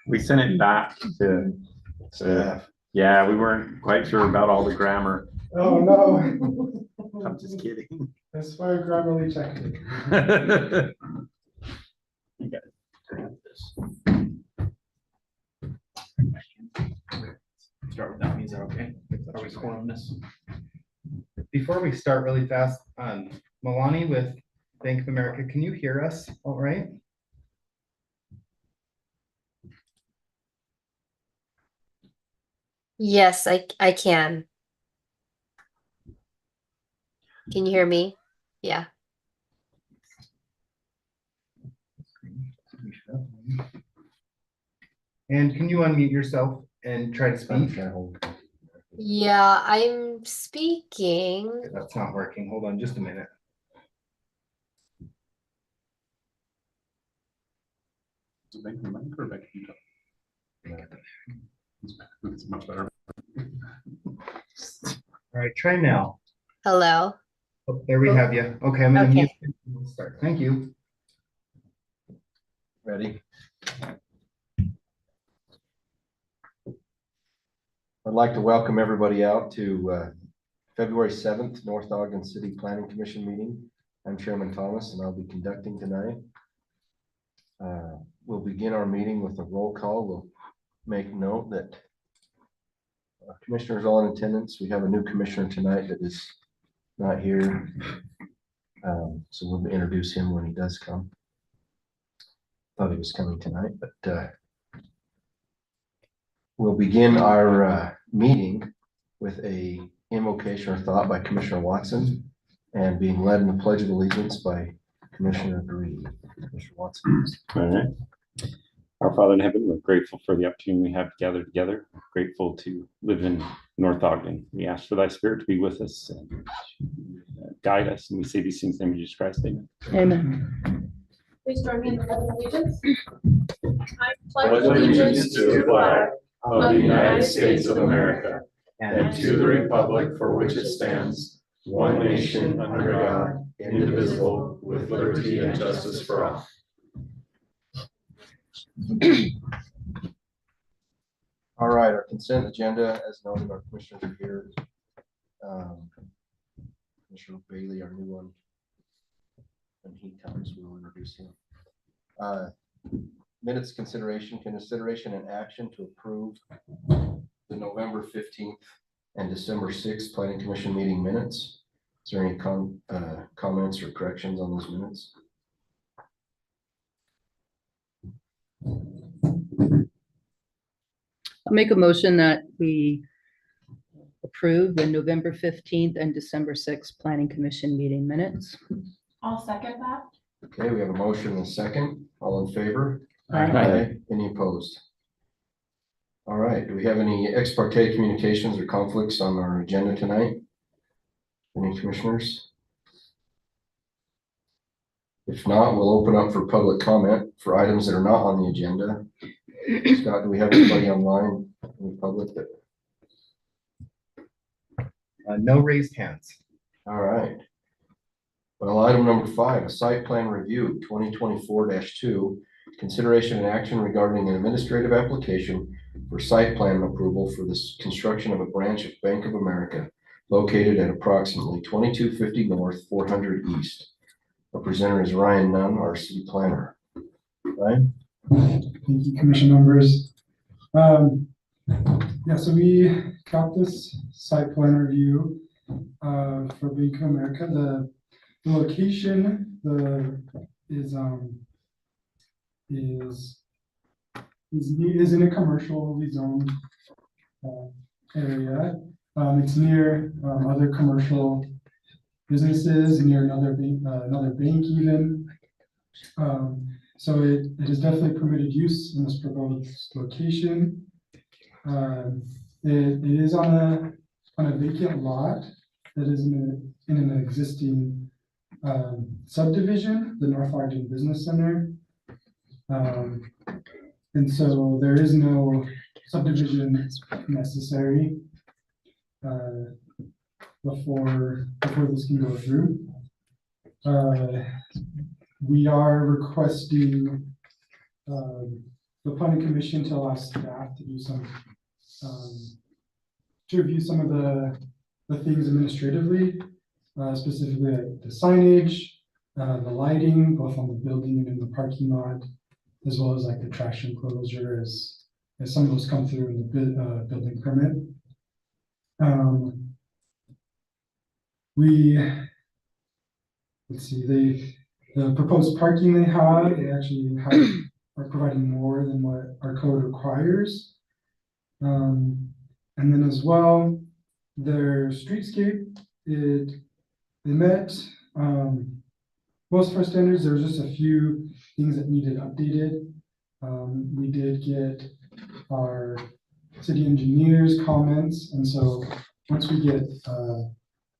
We sent it back to, yeah, we weren't quite sure about all the grammar. Oh, no. I'm just kidding. That's why Grammarly checked it. You got this. Start with that, means that okay? Are we scoring on this? Before we start really fast, Milani with Bank of America, can you hear us all right? Yes, I can. Can you hear me? Yeah. And can you unmute yourself and try to speak? Yeah, I'm speaking. That's not working. Hold on just a minute. It's much better. All right, try now. Hello. Oh, there we have you. Okay, I'm gonna Okay. mute you. We'll start. Thank you. Ready? I'd like to welcome everybody out to February 7th, North Ogden City Planning Commission meeting. I'm Chairman Thomas and I'll be conducting tonight. We'll begin our meeting with a roll call. We'll make note that commissioners all in attendance. We have a new commissioner tonight that is not here. So we'll introduce him when he does come. Thought he was coming tonight, but we'll begin our meeting with a invocation or thought by Commissioner Watson and being led in the Pledge of Allegiance by Commissioner Green. Commissioner Watson. All right. Our Father in heaven, we're grateful for the opportunity we have to gather together. We're grateful to live in North Ogden. We ask for thy spirit to be with us and guide us. And we say these things in the name of Jesus Christ. Amen. Amen. Please join me in the Pledge of Allegiance. I pledge allegiance to the flag of the United States of America and to the republic for which it stands, one nation under God, indivisible, with liberty and justice for all. All right, our consent agenda, as noted, our commissioners are here. Commissioner Bailey, our new one. When he comes, we'll introduce him. Minutes consideration and action to approve the November 15th and December 6th Planning Commission meeting minutes. Is there any comments or corrections on those minutes? I'll make a motion that we approve the November 15th and December 6th Planning Commission meeting minutes. I'll second that. Okay, we have a motion and a second. All in favor? Aye. Any opposed? All right, do we have any ex parte communications or conflicts on our agenda tonight? Any commissioners? If not, we'll open up for public comment for items that are not on the agenda. Scott, do we have anybody online in the public that? No raised hands. All right. Well, item number 5, a site plan review 2024-2, consideration and action regarding an administrative application for site plan approval for this construction of a branch of Bank of America located at approximately 2250 North, 400 East. Our presenter is Ryan Nunn, our city planner. Ryan? Thank you, commission members. Yeah, so we got this site plan review for Bank of America. The location is in a commercially zoned area. It's near other commercial businesses, near another bank even. So it is definitely permitted use in this proposed location. It is on a vacant lot that is in an existing subdivision, the North Ogden Business Center. And so there is no subdivision necessary before this can go through. we are requesting the planning commission to allow staff to do some, to review some of the things administratively, specifically like the signage, the lighting, both on the building and in the parking lot, as well as like the trash enclosure as some of those come through in the building permit. Let's see, the proposed parking they actually are providing more than what our code requires. And then as well, their streetscape, they met most of our standards. There was just a few things that needed updated. We did get our city engineer's comments, and so once we get an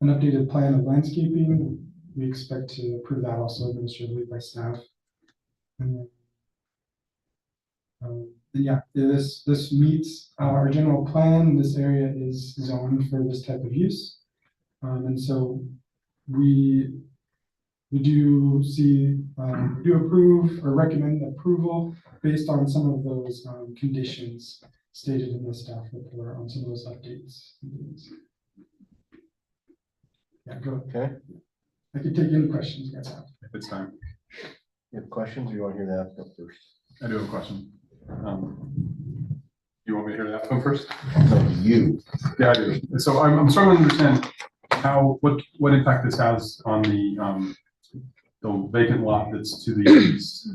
updated plan of landscaping, we expect to approve that also administratively by staff. And yeah, this meets our general plan. This area is zoned for this type of use, and so we do approve or recommend approval based on some of those conditions stated in the staff report on some of those updates. Yeah, go. Okay, I can take any questions you guys have. If it's time. you have questions, or you want to hear the applicant first? I do have a question. You want me to hear that one first? No, you. Yeah, I do. So I'm struggling to understand what impact this has on the vacant lot that's to the east.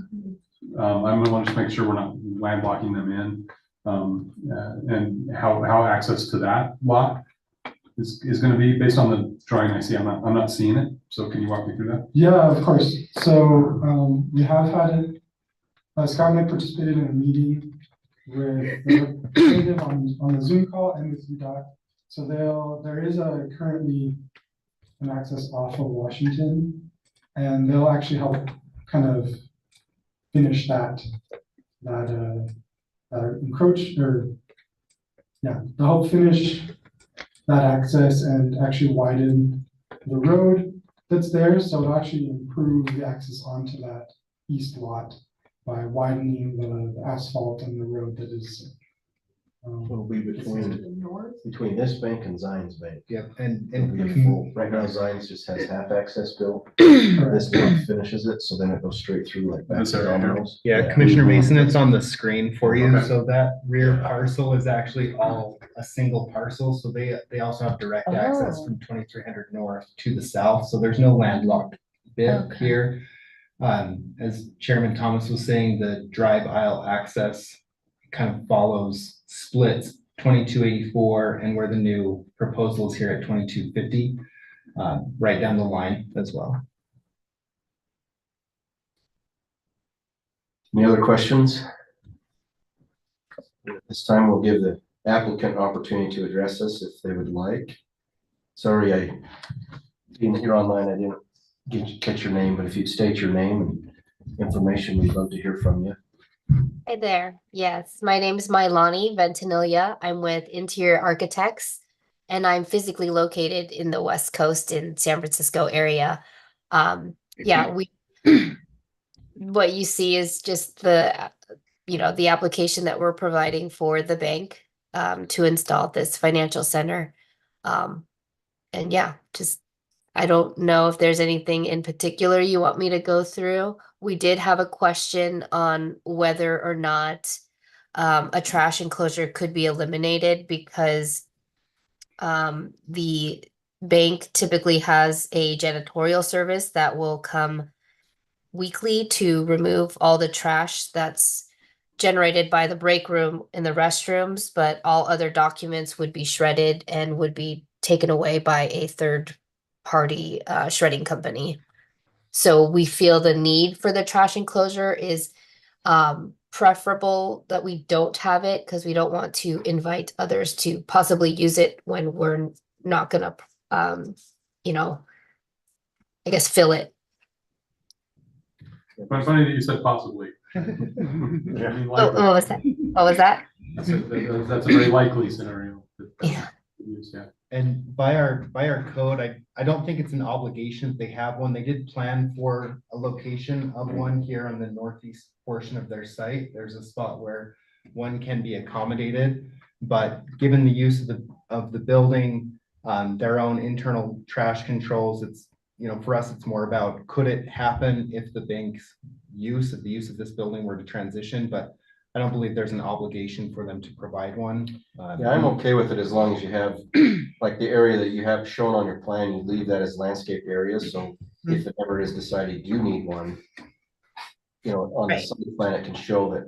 I'm gonna want to just make sure we're not landlocking them in, and how access to that lot is going to be based on the drawing I see. I'm not seeing it. So can you walk me through that? Yeah, of course. So we have had Scott and I participated in a meeting with the representative on the Zoom call and with UDOT. So there is currently an access off of Washington, and they'll actually help kind of finish that encroach, or yeah, they'll help finish that access and actually widen the road that's there. So it'll actually improve the access onto that east lot by widening the asphalt and the road that is. Will be between this bank and Zions Bank. Yep, It'll be a full, right now Zions just has half access built. This lot finishes it, so then it goes straight through like back This to area here? Domino's. Yeah, Commissioner Mason, it's on the screen for you. Okay. So that rear parcel is actually all a single parcel. So they also have direct access Oh. from 2300 north to the south. So there's no landlocked bit Okay. here. As Chairman Thomas was saying, the drive aisle access kind of splits 2284 and where the new proposal is here at 2250, right down the line as well. Any other questions? At this time, we'll give the applicant an opportunity to address us if they would like. Sorry, I didn't hear online, I didn't catch your name, but if you'd state your name and information, we'd love to hear from you. Hi there. Yes, my name is Mailani Ventimiglia. I'm with Interior Architects, and I'm physically located in the West Coast in San Francisco area. Yeah, what you see is just the application that we're providing for the bank to install this financial center. And yeah, I don't know if there's anything in particular you want me to go through. We did have a question on whether or not a trash enclosure could be eliminated because the bank typically has a janitorial service that will come weekly to remove all the trash that's generated by the break room in the restrooms, but all other documents would be shredded and would be taken away by a third party shredding company. So we feel the need for the trash enclosure is preferable that we don't have it because we don't want to invite others to possibly use it when we're not gonna I guess fill it. But funny that you said possibly. I mean, Oh, likely. what was that? What was that? That's a very likely scenario. Yeah. Yeah. And by our code, I don't think it's an obligation that they have one. They did plan for a location of one here on the northeast portion of their site. There's a spot where one can be accommodated. But given the use of the building, their own internal trash controls, it's, you know, for us, it's more about, could it happen if the bank's use of this building were to transition? But I don't believe there's an obligation for them to provide one. Yeah, I'm okay with it as long as you have, like the area that you have shown on your plan, you leave that as landscape areas, so if it ever is decided you need one, you know, on the Right. site plan, it can show that,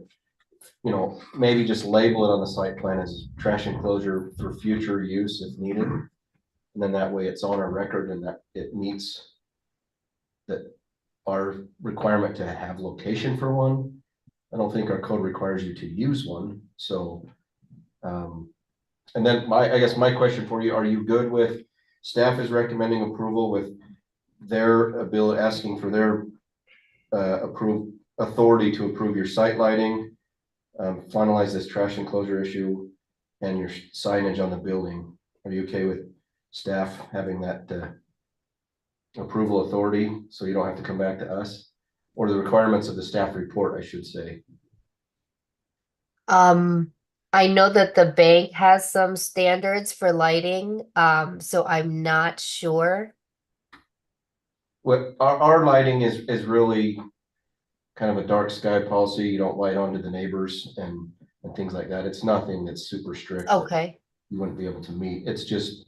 you know, maybe just label it on the site plan as trash enclosure for future use if needed. And then that way it's on our record and that it meets that our requirement to have location for one. I don't think our code requires you to use one, so. And then I guess my question for you, are you good with, staff is recommending approval with their ability, asking for their authority to approve your site lighting, finalize this trash enclosure issue and your signage on the building? Are you okay with staff having that approval authority, so you don't have to come back to us? Or the requirements of the staff report, I should say. I know that the bank has some standards for lighting, so I'm not sure. What our lighting is really kind of a dark sky policy. You don't light onto the neighbors and things like that. It's nothing that's super strict. that Okay, You wouldn't be able to meet. It's just,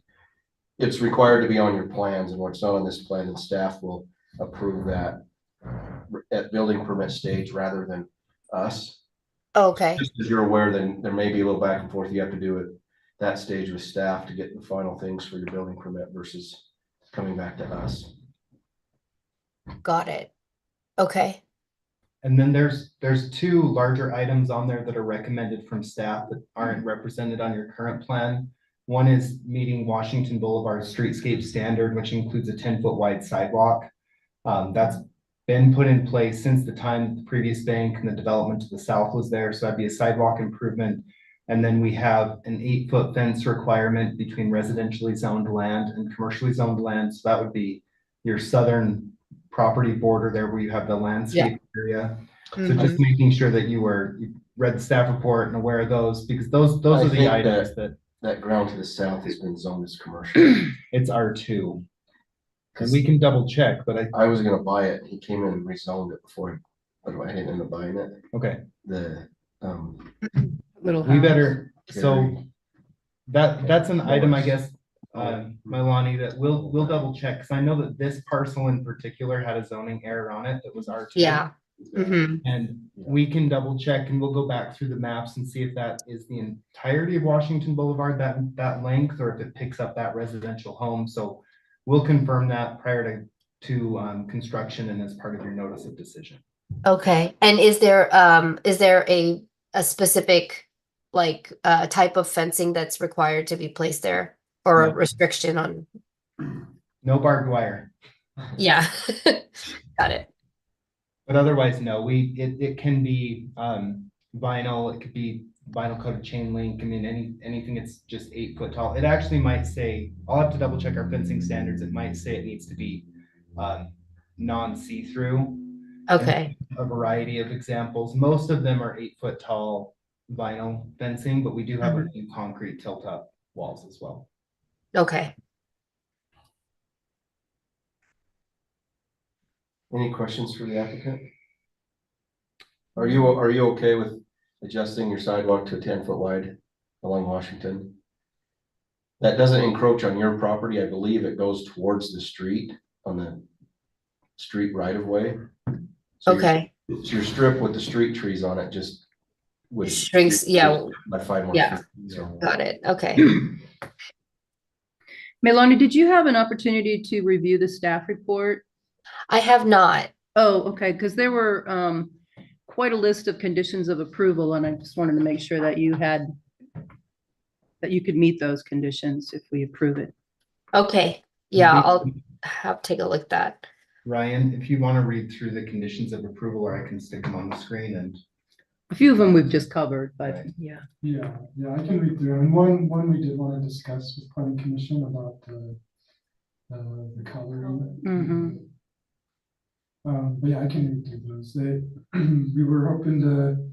it's required to be on your plans, and what's not on this plan, and staff will approve that at building permit stage rather than us. okay, Just as you're aware, then there may be a little back and forth you have to do at that stage with staff to get the final things for your building permit versus coming back to us. got it. Okay, And then there's two larger items on there that are recommended from staff that aren't represented on your current plan. One is meeting Washington Boulevard streetscape standard, which includes a 10-foot wide sidewalk. That's been put in place since the time the previous bank and the development to the south was there. So that'd be a sidewalk improvement. And then we have an 8-foot fence requirement between residentially zoned land and commercially zoned land. So that would be your southern property border there where you have the landscape area. So just making sure that you read the staff report and aware of those, because those I are the think items that That ground to the south has been zoned as commercial. it's R2. And we can double check, but I was gonna buy it. He came in and rezoned it before, but I didn't end up buying it. okay, The, Little we house. better, so that's an item, I guess, Milani, that we'll double check, because I know that this parcel in particular had a zoning error on it that was R2. yeah. Mhm. And we can double check and we'll go back through the maps and see if that is the entirety of Washington Boulevard, that length, or if it picks up that residential home. So we'll confirm that prior to construction and as part of your notice of decision. Okay, and is there a specific like type of fencing that's required to be placed there, or a No. restriction on? No barbed wire, Yeah, got it. but otherwise, no, it can be vinyl, it could be vinyl coated chain link. I mean, anything that's just 8 foot tall. It actually might say, I'll have to double check our fencing standards. It might say it needs to be non-see-through. Okay, A variety of examples. Most of them are 8 foot tall vinyl fencing, but we do have our new concrete tilt up walls as well. okay. any questions for the applicant? Are you okay with adjusting your sidewalk to a 10-foot wide along Washington? That doesn't encroach on your property. I believe it goes towards the street on the street right of way. So Okay, your strip with the street trees on it just would shrinks, yeah, by 5 more Yeah. feet. So got it. Okay. Melanie, did you have an opportunity to review the staff report? I have not. Oh, okay, because there were quite a list of conditions of approval, and I just wanted to make sure that you could meet those conditions if we approve it. Okay, yeah, I'll have to take a look at that. Ryan, if you want to read through the conditions of approval, or I can stick them on the screen and A few of them we've just covered, but Right. yeah. Yeah, I can read through, and one we did want to discuss with planning commission about the coloring. Mhm. But yeah, I can read through those. We were hoping to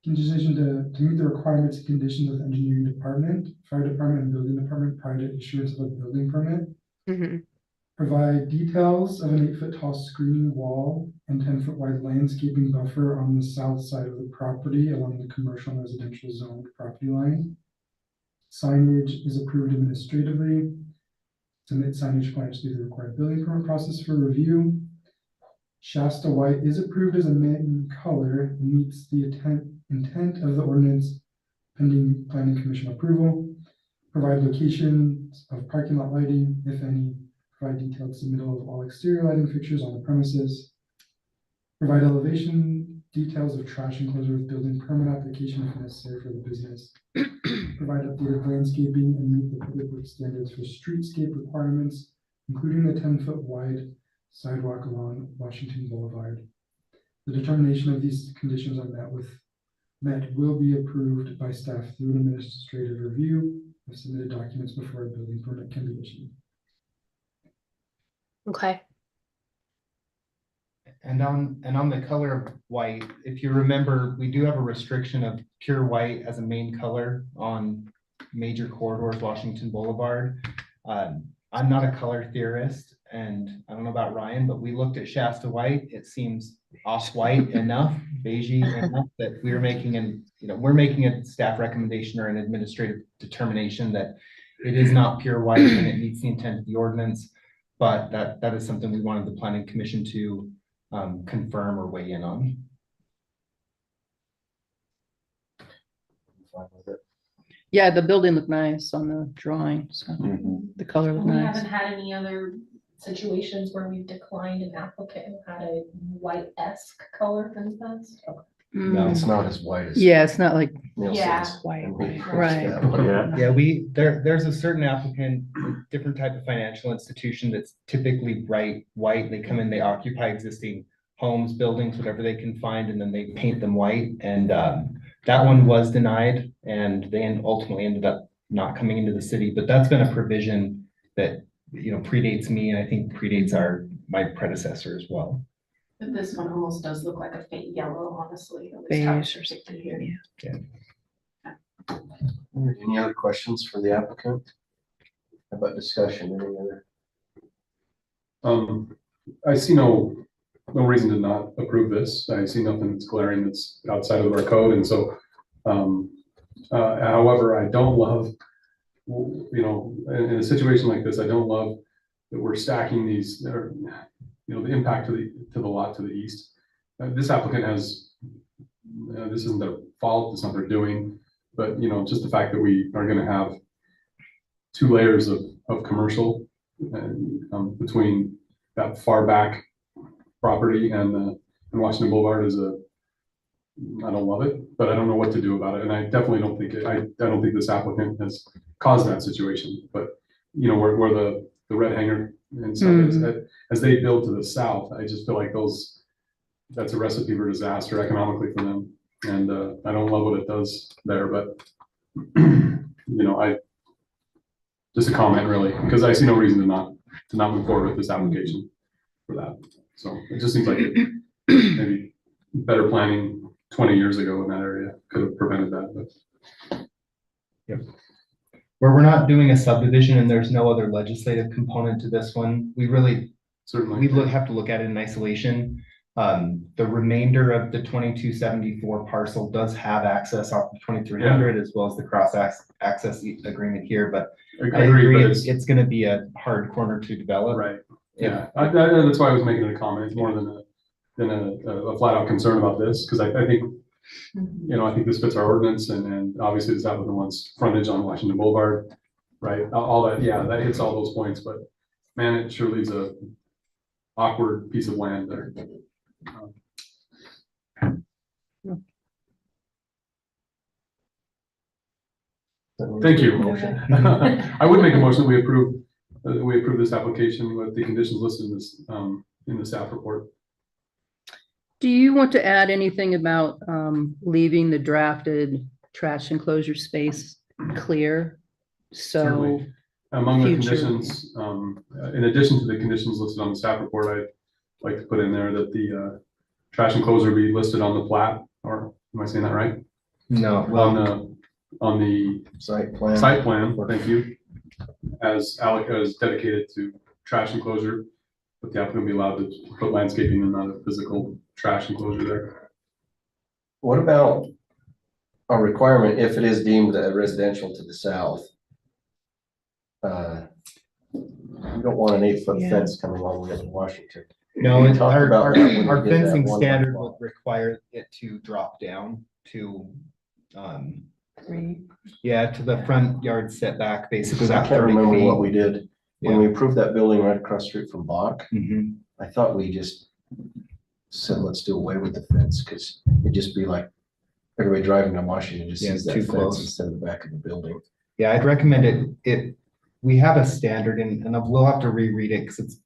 condition to meet the requirements and conditions of the engineering department, fire department, and building department prior to issuance of a building permit. Mhm. Provide details of an 8-foot tall screening wall and 10-foot wide landscaping buffer on the south side of the property along the commercial and residential zoned property line. Signage is approved administratively. Submit signage plans through the required building permit process for review. Shasta white is approved as a main color and meets the intent of the ordinance pending planning commission approval. Provide locations of parking lot lighting, if any. Provide detailed submittal of all exterior lighting fixtures on the premises. Provide elevation details of trash enclosure with building permit application if necessary for the business. Provide updated landscaping and meet the public works standards for streetscape requirements, including the 10-foot wide sidewalk along Washington Boulevard. The determination of these conditions are met will be approved by staff through an administrative review of submitted documents before a building permit can be issued. Okay. And on the color of white, if you remember, we do have a restriction of pure white as a main color on major corridors, Washington Boulevard. I'm not a color theorist, and I don't know about Ryan, but we looked at Shasta white. It seems off-white enough, beigey enough that we're making we're making a staff recommendation or an administrative determination that it is not pure white and it meets the intent of the ordinance. But that is something we wanted the planning commission to confirm or weigh in on. Fine with it. Yeah, the building looked nice on the drawing, so Mhm. the color looked We nice. haven't had any other situations where we've declined an applicant who had a white-esque color fence. No, It's not as white as. Yeah, it's not like Nielsen's. Yeah. white, And we- right. Yeah. Yeah, there's a certain applicant, different type of financial institution that's typically bright white. They come in, they occupy existing homes, buildings, whatever they can find, and then they paint them white. And that one was denied, and they ultimately ended up not coming into the city. But that's been a provision that, predates me, and I think predates my predecessor as well. But this one almost does look like a faint yellow, honestly. at least Beige. how it's depicted here. Any other questions for the applicant? How about discussion? Any other? I see no reason to not approve this. I see nothing that's glaring that's outside of our code, and so, however, I don't love, in a situation like this, I don't love that we're stacking these, or, the impact to the lot to the east. This applicant has, this isn't their fault, it's not their doing, but, just the fact that we are gonna have 2 layers of commercial and between that far back property and Washington Boulevard I don't love it, but I don't know what to do about it. And I definitely don't think I don't think this applicant has caused that situation, but where the red hanger and stuff is, as they build to the south, I just feel like that's a recipe for disaster economically for them. And I don't love what it does there, but just a comment really, because I see no reason to not move forward with this application for that. So it just seems like maybe better planning 20 years ago in that area could have prevented that, but. Yep. Where we're not doing a subdivision and there's no other legislative component to this one, we Certainly. have to look at it in isolation. The remainder of the 2274 parcel does have access off of 2300 as well as the cross access agreement here, but I agree, but it's gonna be a hard corner to develop. right. Yeah, that's why I was making it a comment more than a flat out concern about this, because I think, I think this fits our ordinance and obviously this applicant wants frontage on Washington Boulevard, right? All that, yeah, that hits all those points, but man, it sure leaves a awkward piece of land there. Thank you. I would make a motion that we approve this application with the conditions listed in this staff report. Do you want to add anything about leaving the drafted trash enclosure space clear? So, Certainly. Among the future- conditions, in addition to the conditions listed on the staff report, I'd like to put in there that the trash enclosure be listed on the plat, or am I saying that right? No, On the Site plan. site plan, thank you, as dedicated to trash enclosure, but the applicant be allowed to put landscaping and not a physical trash enclosure there. What about a requirement if it is deemed a residential to the south? You don't want an 8-foot Yeah. fence coming all the way to Washington. no, We it- talked our, about our, that when we our did that fencing one standard lot. would require it to drop down to, 3. yeah, to the front yard setback, basically Because I that can't 30 remember what feet. we did when we approved that building right across the street from Bach. Mhm. I thought we just said, let's do away with the fence, because it'd just be like everybody driving down Washington just Yeah, sees that too fence close. instead of the back of the building. Yeah, I'd recommend it, we have a standard and we'll have to reread it because it's,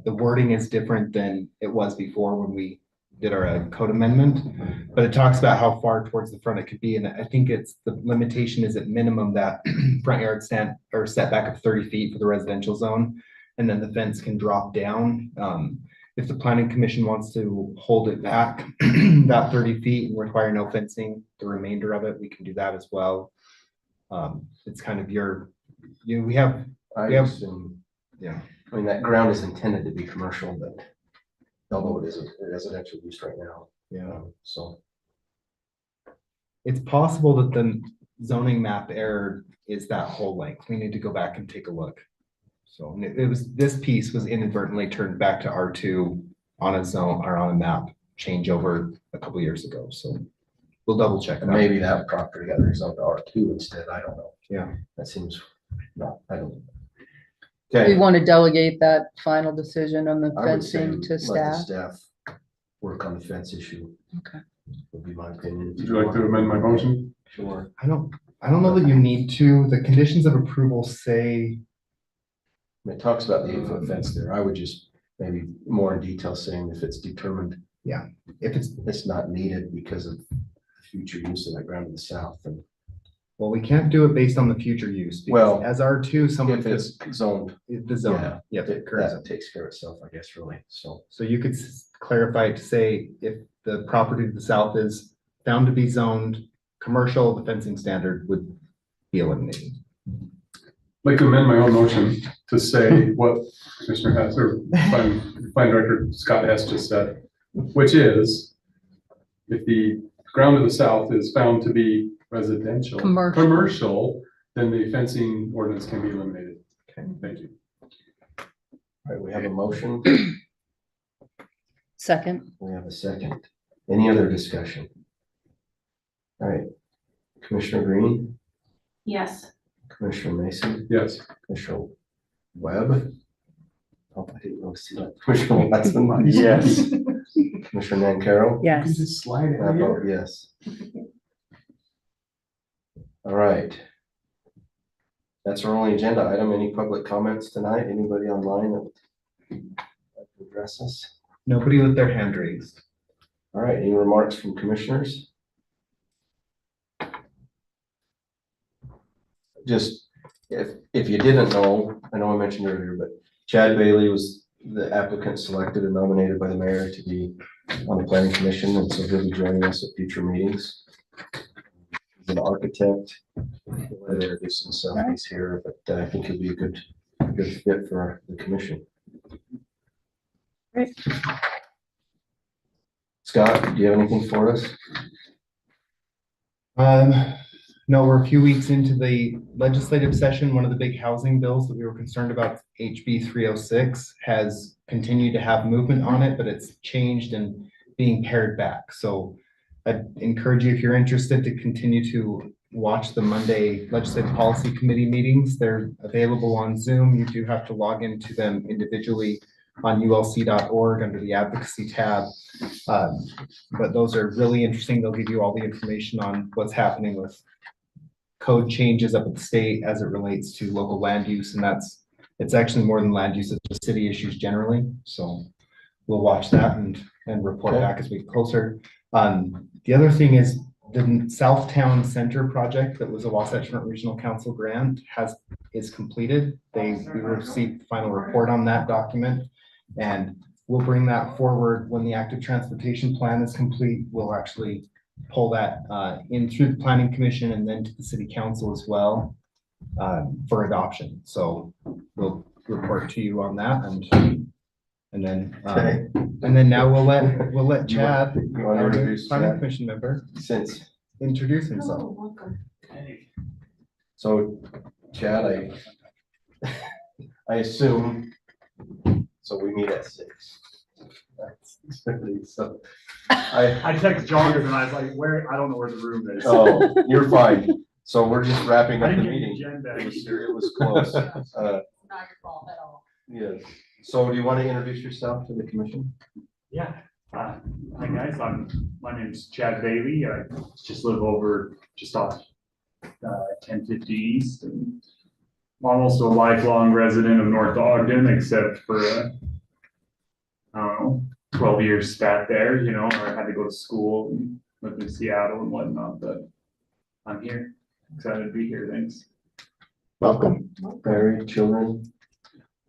the wording is different than it was before when we did our code amendment. But it talks about how far towards the front it could be, and I think it's, the limitation is at minimum that front yard stand or setback of 30 feet for the residential zone. And then the fence can drop down. If the planning commission wants to hold it back that 30 feet and require no fencing, the remainder of it, we can do that as well. It's kind of we have, I Yeah. assume, yeah. I mean, that ground is intended to be commercial, but although it is a residential use right now. So It's possible that the zoning map error is that whole length. We need to go back and take a look. So and it was, this piece was inadvertently turned back to R2 on a zone or on a map changeover a couple years ago. So we'll double check. and that. maybe that property got rezoned to R2 instead. I don't know. Yeah. That seems, no, I don't. We Okay. want to delegate that final decision on the I would say fencing to let the staff. staff work on the fence issue. Okay. Would be my opinion. Would you like to amend my motion? Sure. I don't know that you need to. The conditions of approval say, It talks about the 8-foot fence there. I would just maybe more in detail saying if it's determined if it's not needed because of future use of that ground to the south, and well, we can't do it based on the future use. because Well, as R2, someone if could, it's zoned, the zone, yeah, yep, that correct. takes care of itself, I guess, really. So So you could clarify it to say if the property to the south is found to be zoned commercial, the fencing standard would be eliminated. I'd like to amend my own motion to say what Commissioner Hess or Fine Director Scott Hess just said, which is if the ground to the south is found to be residential, commercial, then the fencing ordinance can be eliminated. Okay, thank you. all right, we have a motion. Second, We have a second. Any other discussion? All right, Commissioner Green, Yes. Commissioner Mason, Yes. Commissioner Webb. Oh, I didn't really see that. Commissioner Watson. Yes. Commissioner Nancaro. yes. slide I vote yes. All right. That's our only agenda item. Any public comments tonight? Anybody online that would like to address us? Nobody with their hand raised. All right, any remarks from commissioners? Just, if you didn't know, I know I mentioned earlier, but Chad Bailey was the applicant selected and nominated by the mayor to be on the planning commission, and so he'll be joining us at future meetings. He's an architect. He'll introduce himself, he's here, but I think he'll be a good fit for the commission. Great. Scott, do you have anything for us? No, we're a few weeks into the legislative session. One of the big housing bills that we were concerned about, HB 306, has continued to have movement on it, but it's changed and being pared back. So I'd encourage you, if you're interested, to continue to watch the Monday Legislative Policy Committee meetings. They're available on Zoom. You do have to log into them individually on ulc.org under the advocacy tab. But those are really interesting. They'll give you all the information on what's happening with code changes up at the state as it relates to local land use. And it's actually more than land use, it's just city issues generally. So we'll watch that and and report Okay. back as we get closer. The other thing is the Southtown Center project that was a Wasatch Front Regional Council grant is completed. We received the final report on that document. And we'll bring that forward when the active transportation plan is complete. We'll actually pull that in through the planning commission and then to the city council as well for adoption. So we'll report to you on that and then now we'll let Chad, You want to our new introduce planning Chad? commission member, Since, introduce himself. Hello, welcome. so Chad, I assume, so we meet at 6. So, I texted Jonathan and I was like, where, I don't know where the room is. oh, you're fine. So we're just wrapping I up the didn't get the meeting. agenda. It was close. Not your fault at all. Yes. So do you want to introduce yourself to the commission? Yeah, hi guys, my name's Chad Bailey, I just live over just off 1050 East, and I'm also a lifelong resident of North Ogden, except for, I don't know, 12 years spat there, you know, or I had to go to school and live in Seattle and whatnot, but I'm here, excited to be here, thanks. Welcome. Married, children?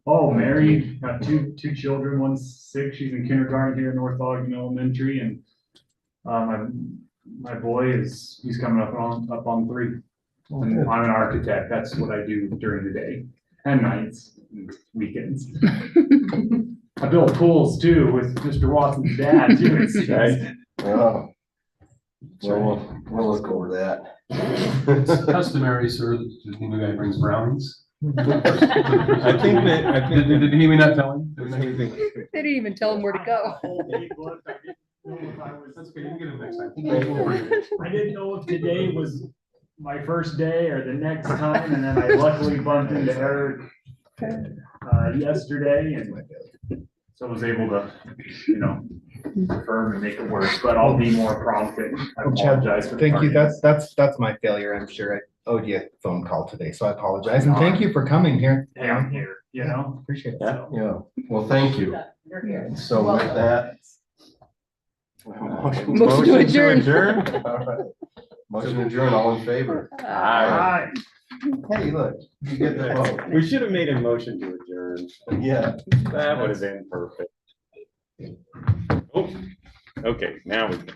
Oh, married, got two children, one's 6, she's in kindergarten here in North Ogden Elementary, and my boy he's coming up on 3. And I'm an architect, that's what I do during the day and nights, and weekends. I build pools too with Mr. Watson's dad too. it seems. Right. Oh. Well, we'll look over that. It's customary, sir, that the new guy brings brownies. I think Did he not tell him? They didn't even tell him where to go. That's okay, you can get him next time. I didn't know if today was my first day or the next time, and then I luckily bumped into Eric yesterday, and so I was able to, you know, confirm and make it work, but I'll be more prompt and I Well, Chad, apologize for the Thank you. tardiness. That's my failure. I'm sure I owed you a phone call today, so I apologize. And thank you for coming here. Hey, I'm here, you know? Appreciate it. Yeah. So, Yeah, well, thank you. You're here. So with that. Motion to adjourn. All right. Motion to adjourn, all in favor? Aye. Hey, look, you get the vote. We should have made a motion to adjourn. Yeah. That would have been perfect. Oh, okay, now we can.